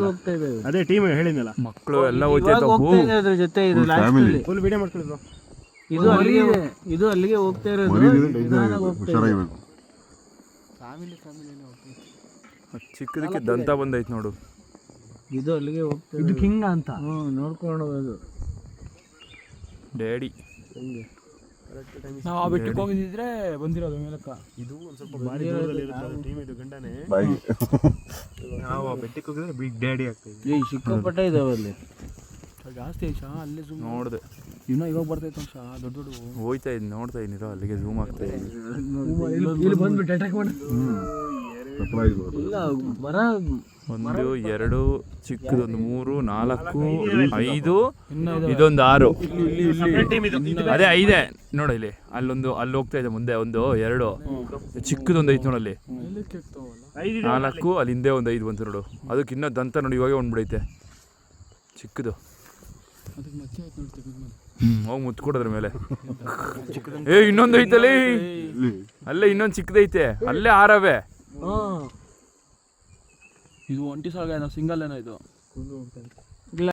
ಹೋಗ್ತಾ ಇದೆ. ಅದೇ ಟೀಮ್ ಹೇಳಿದ್ನಲ್ಲ, ಮಕ್ಕಳು ಎಲ್ಲ ಹೋಗ್ತಾ ಇದೆ ಅದ್ರ ಜೊತೆ. ಇದು ಲಾಸ್ಟ್ ಫುಲ್ ವಿಡಿಯೋ ಮಾಡ್ಕೊಳ್ಳಿದ್ರು. ಇದು ಅಲ್ಲಿಗೆ ಹೋಗ್ತಾ ಇರೋದು. ಚಿಕ್ಕದಕ್ಕೆ ದಂತ ಬಂದೈತೆ ನೋಡು. ಇದು ಅಲ್ಲಿಗೆ ಹೋಗ್ತಾ ಇದು ಕಿಂಗ ಅಂತ. ನೋಡ್ಕೊಂಡು ಹೋಗೋದು ಡ್ಯಾಡಿ. ನಾವು ಆ ಬೆಟ್ಟಕ್ಕೆ ಹೋಗಿದ್ರೆ ಬಂದಿರೋದು ಮೇಲಕ್ಕ. ಇದು ಒಂದ್ ಸ್ವಲ್ಪ ಭಾರಿ ದೂರದಲ್ಲಿ ಇರುತ್ತೆ ಟೀಮ್. ಇದು ಗಂಡನೇ. ನಾವು ಆ ಬೆಟ್ಟಕ್ಕೆ ಹೋಗಿದ್ರೆ ಬಿಗ್ ಡ್ಯಾಡಿ ಆಗ್ತದೆ. ಸಿಕ್ಕಾಪಟ್ಟೆ ಇದಾವೆ ಅಲ್ಲಿ ಜಾಸ್ತಿ ಶಾ. ಅಲ್ಲೇ ಝೂಮ್ ನೋಡಿದೆ, ಇನ್ನೂ ಇವಾಗ ಬರ್ತೈತೆ ಶಾ. ದೊಡ್ಡ ದೊಡ್ಡ ಹೋಯ್ತಾ ಇದ್ ನೋಡ್ತಾ ಇದ್ದೀರೋ ಅಲ್ಲಿಗೆ ಝೂಮ್ ಆಗ್ತಾ ಇದೆ. ಇಲ್ಲಿ ಬಂದ್ಬಿಟ್ಟು ಅಟ್ಯಾಕ್ ಮಾಡಿ. ಇಲ್ಲ ಮರ 1 2 ಚಿಕ್ಕದೊಂದು 3 4 5 ಇದೊಂದು 6. ಅದೇ 5 ನೋಡ ಇಲ್ಲಿ. ಅಲ್ಲಿ ಹೋಗ್ತಾ ಇದೆ ಮುಂದೆ 1 2 ಚಿಕ್ಕದೊಂದು ಐತೆ ನೋಡಲ್ಲಿ 4. ಅಲ್ಲಿ ಹಿಂದೆ ಒಂದು 5 ಬಂತು ನೋಡು. ಅದಕ್ಕೆ ಇನ್ನೂ ದಂತ ನೋಡಿ ಇವಾಗೆ ಒಂದ್ಬಿಡೈತೆ ಚಿಕ್ಕದು. ಹೋಗಿ ಮುತ್ಕೊಡೋದ್ರ ಮೇಲೆ. ಇನ್ನೊಂದು ಐತಲ್ಲಿ, ಅಲ್ಲೇ ಇನ್ನೊಂದು ಚಿಕ್ಕದೈತೆ. ಅಲ್ಲೇ 6 ಇದು ಒಂಟಿ ಸಾಗ ಏನೋ ಸಿಂಗಲ್ ಏನೋ ಇದು.